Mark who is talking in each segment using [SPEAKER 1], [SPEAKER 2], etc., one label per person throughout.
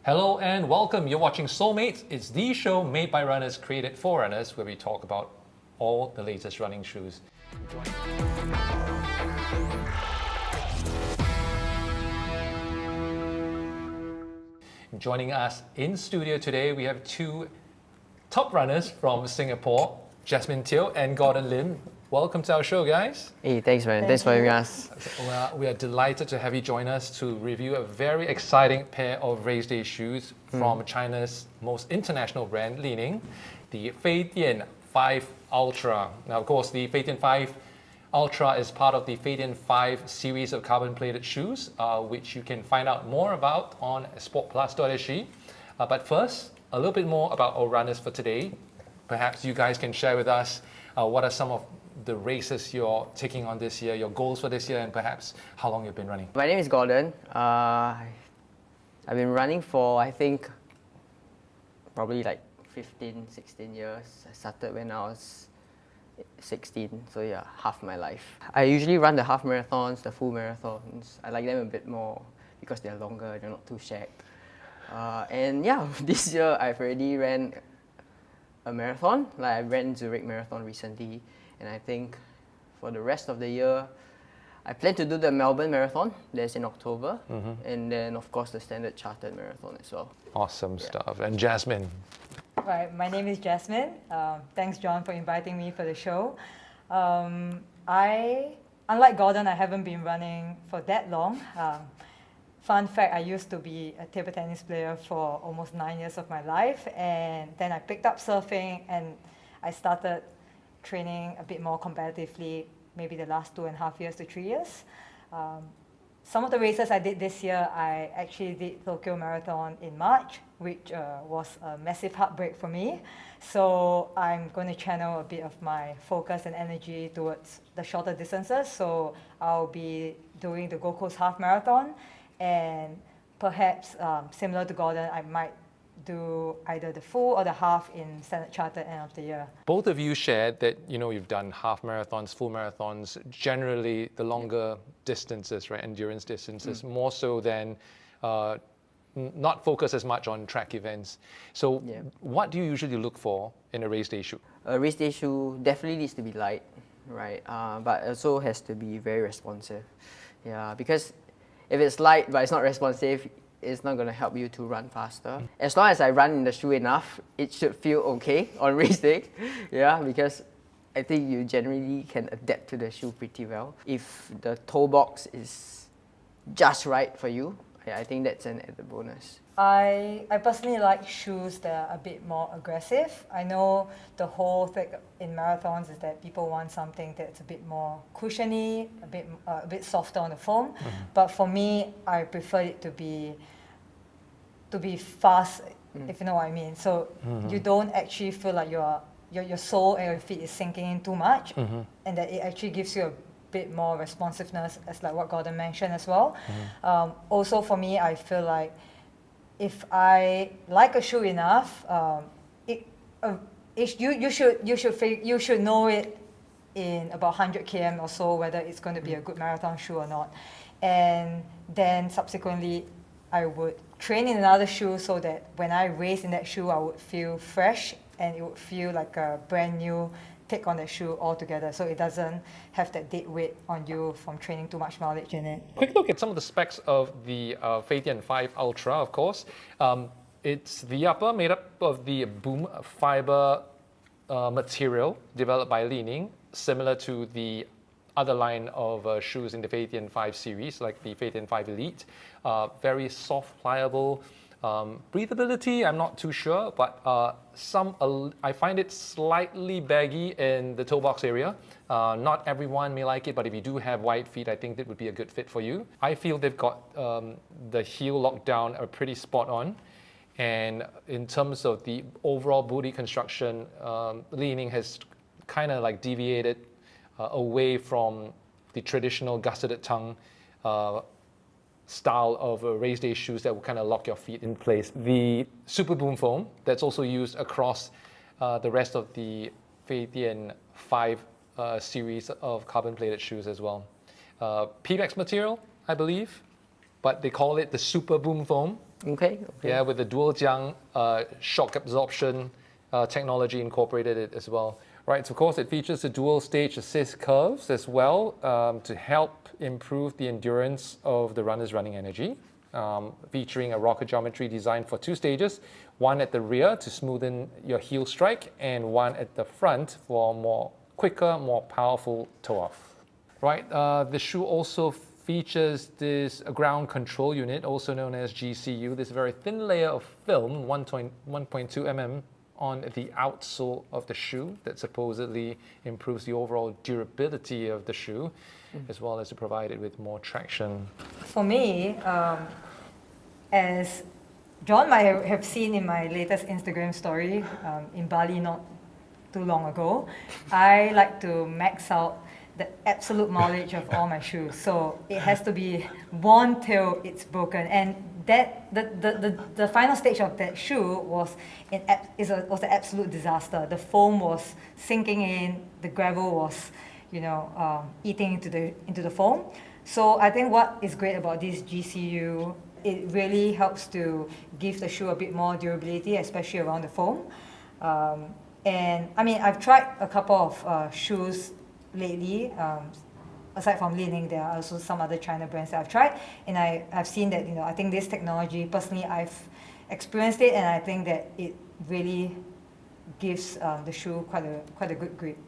[SPEAKER 1] Hello and welcome. You're watching Soulmates. It's the show made by runners, created for runners, where we talk about all the latest running shoes. Joining us in studio today, we have two top runners from Singapore, Jasmine Ratings and Lynn. Welcome to our show, guys.
[SPEAKER 2] Hey, thanks, man. Thanks for having us.
[SPEAKER 1] Well, we are delighted to have you join us to review a very exciting pair of race day shoes from China's most international brand, Li-Ning, the FEIDIAN 5 Ultra. Now, of course, the FEIDIAN 5 Ultra is part of the FEIDIAN 5 series of carbon-plated shoes, which you can find out more about on sportplus.sg. But first, a little bit more about our runners for today. Perhaps you guys can share with us what are some of the races you're taking on this year, your goals for this year, and perhaps how long you've been running.
[SPEAKER 2] My name is Gordon. I've been running for, I think, probably like 15, 16 years. I started when I was 16, so yeah, half my life. I usually run the half marathons, the full marathons. I like them a bit more because they're longer, they're not too shagged. And yeah, this year I've already ran a marathon. Like I ran Zurich Marathon recently, and I think for the rest of the year, I plan to do the Melbourne Marathon. That's in October, and then of course the Standard Chartered Marathon as well.
[SPEAKER 1] Awesome stuff. And Jasmine.
[SPEAKER 3] Right, my name is Jasmine. Thanks, John, for inviting me for the show. Unlike Gordon, I haven't been running for that long. Fun fact, I used to be a table tennis player for almost 9 years of my life, and then I picked up surfing and I started training a bit more competitively, maybe the last 2.5 years to 3 years. Some of the races I did this year, I actually did Tokyo Marathon in March, which was a massive heartbreak for me. So I'm going to channel a bit of my focus and energy towards the shorter distances. So I'll be doing the Gold Coast Half Marathon, and perhaps similar to Gordon, I might do either the full or the half in Standard Chartered end of the year.
[SPEAKER 1] Both of you shared that you've done half marathons, full marathons, generally the longer distances, right? Endurance distances, more so than not focus as much on track events. So what do you usually look for in a race day shoe?
[SPEAKER 2] A race day shoe definitely needs to be light, right? But also has to be very responsive. Yeah, because if it's light but it's not responsive, it's not going to help you to run faster. As long as I run in the shoe enough, it should feel okay on race day. Yeah, because I think you generally can adapt to the shoe pretty well. If the toe box is just right for you, I think that's an added bonus.
[SPEAKER 3] I personally like shoes that are a bit more aggressive. I know the whole thing in marathons is that people want something that's a bit more cushiony, a bit softer on the foam. But for me, I prefer it to be fast, if you know what I mean. So you don't actually feel like your sole and your feet is sinking in too much, and that it actually gives you a bit more responsiveness, as like what Gordon mentioned as well. Also for me, I feel like if I like a shoe enough, you should know it in about 100 km or so whether it's going to be a good marathon shoe or not, and then subsequently I would train in another shoe so that when I race in that shoe, I would feel fresh and it would feel like a brand new take on that shoe altogether, so it doesn't have that dead weight on you from training too much mileage in it.
[SPEAKER 1] Quick look at some of the specs of the FEIDIAN 5 Ultra, of course. It's the upper made up of the boom fiber material developed by Li-Ning, similar to the other line of shoes in the FEIDIAN 5 series, like the FEIDIAN 5 Elite. Very soft, pliable. Breathability, I'm not too sure, but I find it slightly baggy in the toe box area. Not everyone may like it, but if you do have wide feet, I think that would be a good fit for you. I feel they've got the heel lockdown are pretty spot on. And in terms of the overall booty construction, Li-Ning has kind of like deviated away from the traditional gusseted tongue style of race day shoes that will kind of lock your feet in place. The Super Boom foam that's also used across the rest of the FEIDIAN 5 series of carbon-plated shoes as well. PVEX material, I believe, but they call it the Super Boom foam.
[SPEAKER 2] Okay.
[SPEAKER 1] Yeah, with the dual jiang shock absorption technology incorporated it as well. Right, so of course it features the dual stage assist curves as well to help improve the endurance of the runner's running energy, featuring a rocker geometry designed for 2 stages, one at the rear to smoothen your heel strike and one at the front for more quicker, more powerful toe off. Right, the shoe also features this ground control unit, also known as GCU, this very thin layer of film, 1.2 mm on the outsole of the shoe that supposedly improves the overall durability of the shoe, as well as to provide it with more traction.
[SPEAKER 3] For me, as John might have seen in my latest Instagram story in Bali not too long ago, I like to max out the absolute mileage of all my shoes. So it has to be worn till it's broken. And that the final stage of that shoe was an absolute disaster. The foam was sinking in, the gravel was, eating into the foam. So I think what is great about this GCU, it really helps to give the shoe a bit more durability, especially around the foam. And I mean, I've tried a couple of shoes lately. Aside from Li-Ning, there are also some other China brands that I've tried, and I've seen that, I think this technology, personally, I've experienced it, and I think that it really gives the shoe quite a good grip.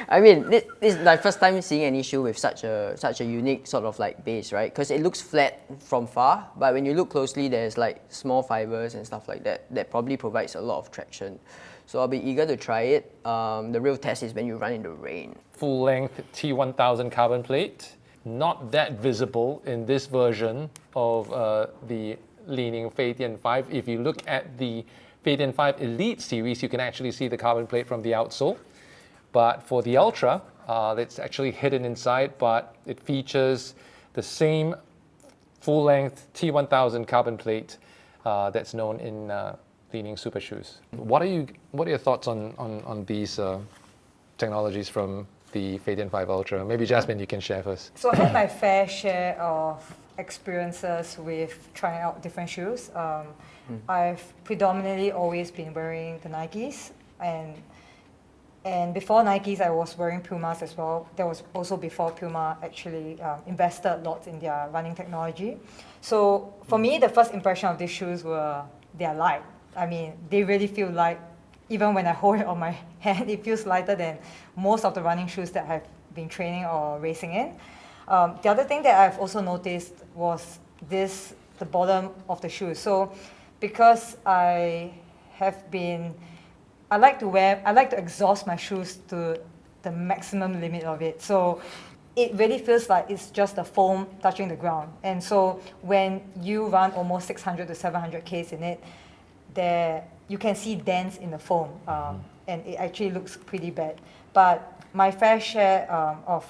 [SPEAKER 2] I mean, this is my first time seeing any shoe with such a unique sort of like base, right? Because it looks flat from far, but when you look closely, there's like small fibers and stuff like that probably provides a lot of traction. So I'll be eager to try it. The real test is when you run in the rain.
[SPEAKER 1] Full-length T1000 carbon plate, not that visible in this version of the Li-Ning FEIDIAN 5. If you look at the FEIDIAN 5 Elite series, you can actually see the carbon plate from the outsole. But for the Ultra, it's actually hidden inside, but it features the same full-length T1000 carbon plate that's known in Li-Ning super shoes. What are your thoughts on these technologies from the FEIDIAN 5 Ultra? Maybe Jasmine, you can share first.
[SPEAKER 3] So I had my fair share of experiences with trying out different shoes. I've predominantly always been wearing the Nikes, and before Nikes, I was wearing Pumas as well. That was also before Puma actually invested lots in their running technology. So for me, the first impression of these shoes were they're light. I mean, they really feel light. Even when I hold it on my hand, it feels lighter than most of the running shoes that I've been training or racing in. The other thing that I've also noticed was the bottom of the shoe. So because I like to exhaust my shoes to the maximum limit of it. So it really feels like it's just the foam touching the ground. And so when you run almost 600 to 700 Ks in it, you can see dents in the foam, and it actually looks pretty bad. But my fair share of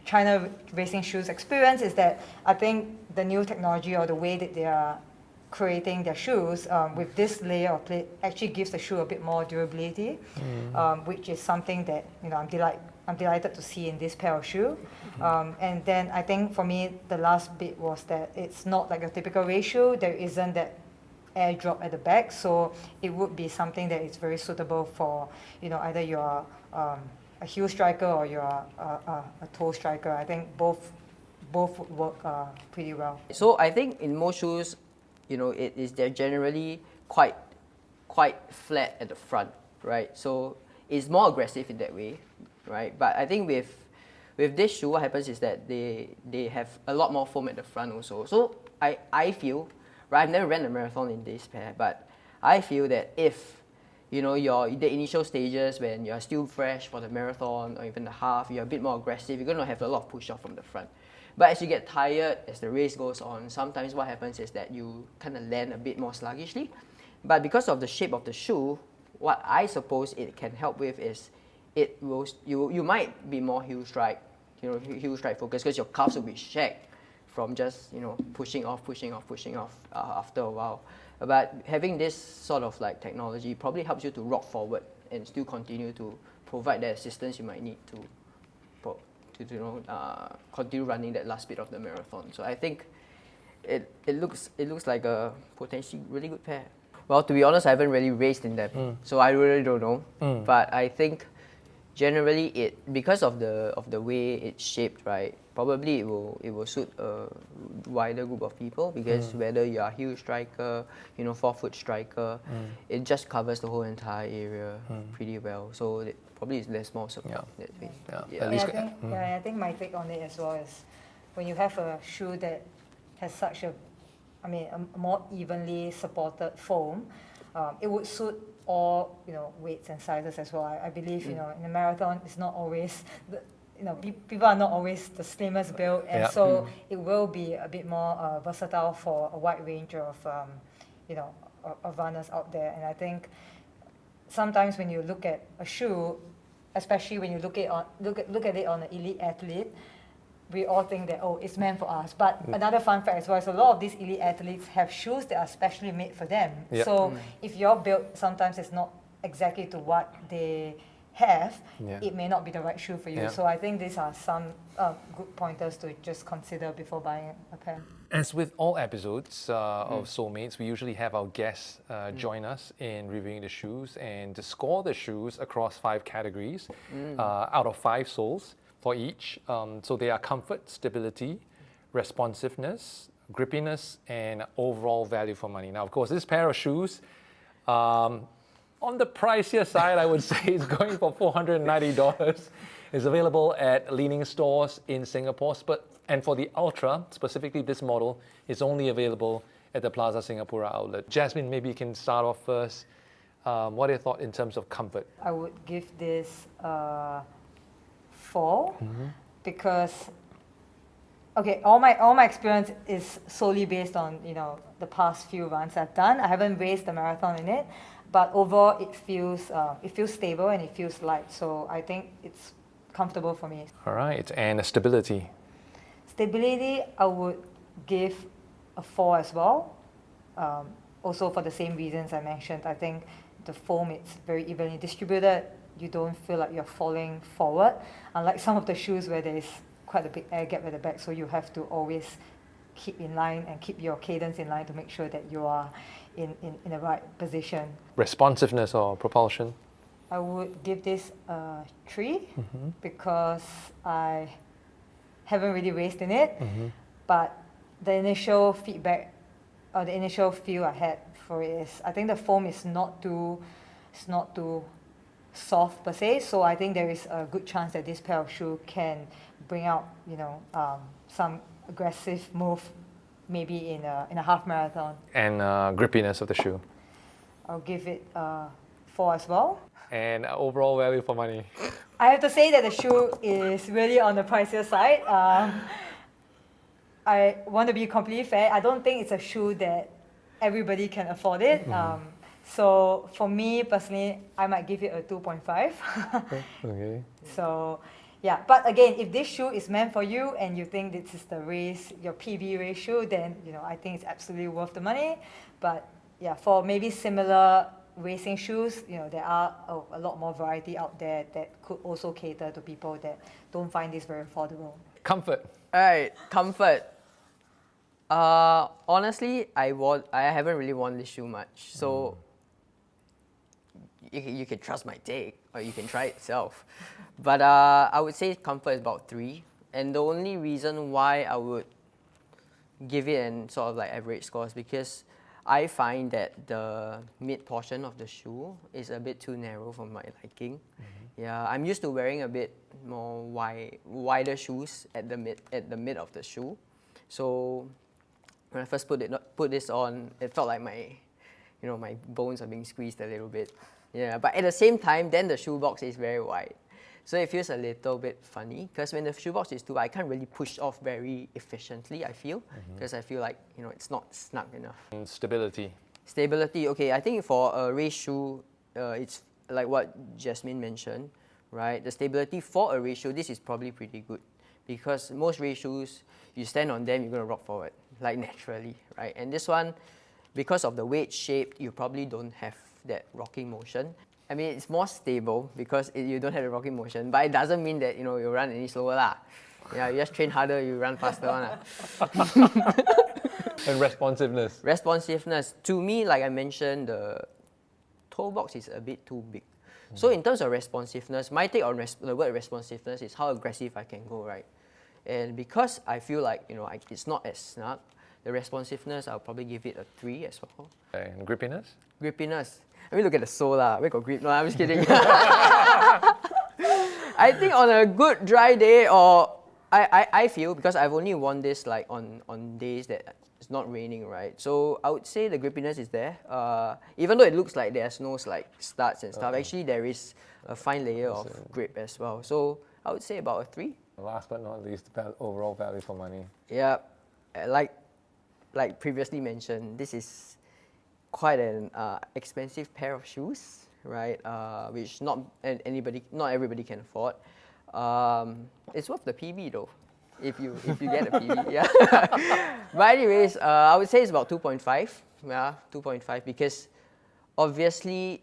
[SPEAKER 3] China racing shoes experience is that I think the new technology or the way that they are creating their shoes with this layer of plate actually gives the shoe a bit more durability, which is something that I'm delighted to see in this pair of shoe. And then I think for me the last bit was that it's not like a typical race shoe. There isn't that air drop at the back, so it would be something that is very suitable for either you're a heel striker or you're a toe striker. I think both would work pretty well.
[SPEAKER 2] So I think in most shoes, they're generally quite flat at the front, right? So it's more aggressive in that way, right? But I think with this shoe, what happens is that they have a lot more foam at the front also. So I feel, right, I've never ran a marathon in this pair, but I feel that if the initial stages when you're still fresh for the marathon or even the half, you're a bit more aggressive, you're going to have a lot of push off from the front. But as you get tired, as the race goes on, sometimes what happens is that you kind of land a bit more sluggishly. But because of the shape of the shoe, what I suppose it can help with is you might be more heel strike focused because your calves will be shagged from just pushing off after a while. But having this sort of like technology probably helps you to rock forward and still continue to provide the assistance you might need to continue running that last bit of the marathon. So I think it looks like a potentially really good pair. Well, to be honest, I haven't really raced in them, so I really don't know. But I think generally because of the way it's shaped, right? Probably it will suit a wider group of people because whether you are a heel striker, 4-foot striker, it just covers the whole entire area pretty well. So probably there's more support that way.
[SPEAKER 1] At least,
[SPEAKER 3] I think my take on it as well is when you have a shoe that has such a more evenly supported foam, it would suit all weights and sizes as well. I believe in a marathon it's not always people are not always the slimmest build, and so it will be a bit more versatile for a wide range of of runners out there. And I think sometimes when you look at a shoe, especially when you look at it on an elite athlete, we all think that it's meant for us. But another fun fact as well is a lot of these elite athletes have shoes that are specially made for them. So if your build sometimes is not exactly to what they have, it may not be the right shoe for you. So I think these are some good pointers to just consider before buying a pair.
[SPEAKER 1] As with all episodes of Soulmates, we usually have our guests join us in reviewing the shoes and to score the shoes across 5 categories out of 5 soles for each. So they are comfort, stability, responsiveness, grippiness, and overall value for money. Now, of course, this pair of shoes, on the pricier side, I would say it's going for $490. It's available at Li-Ning stores in Singapore. And for the Ultra, specifically this model, is only available at the Plaza Singapura outlet. Jasmine, maybe you can start off first. What are your thoughts in terms of comfort?
[SPEAKER 3] I would give this 4 because all my experience is solely based on the past few runs I've done. I haven't raced the marathon in it, but overall it feels stable and it feels light. So I think it's comfortable for me.
[SPEAKER 1] All right, and stability.
[SPEAKER 3] Stability, I would give a 4 as well. Also for the same reasons I mentioned. I think the foam, it's very evenly distributed. You don't feel like you're falling forward, unlike some of the shoes where there is quite a big air gap at the back, so you have to always keep in line and keep your cadence in line to make sure that you are in the right position.
[SPEAKER 1] Responsiveness or propulsion?
[SPEAKER 3] I would give this a 3 because I haven't really raced in it, but the initial feedback or the initial feel I had for it is I think the foam is not too soft per se, so I think there is a good chance that this pair of shoe can bring out some aggressive move maybe in a half marathon.
[SPEAKER 1] And grippiness of the shoe?
[SPEAKER 3] I'll give it 4 as well.
[SPEAKER 1] And overall value for money?
[SPEAKER 3] I have to say that the shoe is really on the pricier side. I want to be completely fair. I don't think it's a shoe that everybody can afford it. So for me personally, I might give it a 2.5.
[SPEAKER 1] Okay.
[SPEAKER 3] So yeah, but again, if this shoe is meant for you and you think this is the race, your PB race shoe, then I think it's absolutely worth the money. But yeah, for maybe similar racing shoes, there are a lot more variety out there that could also cater to people that don't find this very affordable.
[SPEAKER 1] Comfort.
[SPEAKER 2] All right, comfort. Honestly, I haven't really worn this shoe much, so you can trust my take, or you can try it yourself. But I would say comfort is about 3, and the only reason why I would give it an sort of like average score is because I find that the mid portion of the shoe is a bit too narrow for my liking. Yeah, I'm used to wearing a bit more wider shoes at the mid of the shoe. So when I first put this on, it felt like my bones are being squeezed a little bit. Yeah, but at the same time, then the shoebox is very wide. So it feels a little bit funny because when the shoebox is too wide, I can't really push off very efficiently, I feel, because I feel like, it's not snug enough.
[SPEAKER 1] And stability.
[SPEAKER 2] Stability, okay, I think for a race shoe, it's like what Jasmine mentioned, right? The stability for a race shoe, this is probably pretty good because most race shoes, you stand on them, you're going to rock forward, like naturally, right? And this one, because of the way it's shaped, you probably don't have that rocking motion. I mean, it's more stable because you don't have the rocking motion, but it doesn't mean that you run any slower lah. Yeah, you just train harder, you run faster.
[SPEAKER 1] And responsiveness.
[SPEAKER 2] Responsiveness. To me, like I mentioned, the toe box is a bit too big. So in terms of responsiveness, my take on the word responsiveness is how aggressive I can go, right? And because I feel like, it's not as snug, the responsiveness, I'll probably give it a 3 as well.
[SPEAKER 1] Okay. And grippiness?
[SPEAKER 2] Grippiness. I mean, look at the sole lah. Where got grip? No, I'm just kidding. I think on a good dry day, or I feel, because I've only worn this like on days that it's not raining, right? So I would say the grippiness is there. Even though it looks like there's no like studs and stuff, actually there is a fine layer of grip as well. So I would say about a 3.
[SPEAKER 1] Last but not least, overall value for money.
[SPEAKER 2] Yeah, like previously mentioned, this is quite an expensive pair of shoes, right? Which not everybody can afford. It's worth the PB though, if you get a PB. Yeah. But anyways, I would say it's about 2.5. Yeah, 2.5, because obviously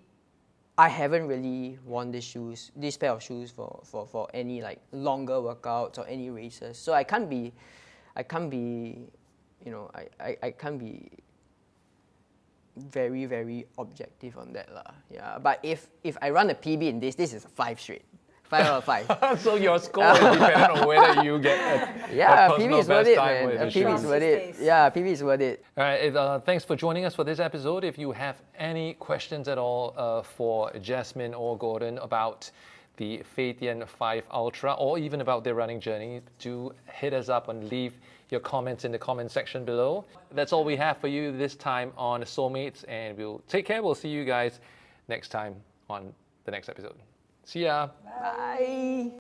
[SPEAKER 2] I haven't really worn this pair of shoes for any like longer workouts or any races. So I can't be very, very objective on that lah. Yeah. But if I run a PB in this is a 5 straight. 5 out of 5.
[SPEAKER 1] So your score is dependent on whether you get a
[SPEAKER 2] PB is worth it, man.
[SPEAKER 1] with the
[SPEAKER 2] PB is
[SPEAKER 1] shoes.
[SPEAKER 2] worth it. Yeah, PB is worth it.
[SPEAKER 1] All right, thanks for joining us for this episode. If you have any questions at all for Jasmine or Gordon about the FEIDIAN 5 Ultra, or even about their running journey, do hit us up and leave your comments in the comment section below. That's all we have for you this time on Soulmates, and we'll take care. We'll see you guys next time on the next episode. See ya.
[SPEAKER 2] Bye.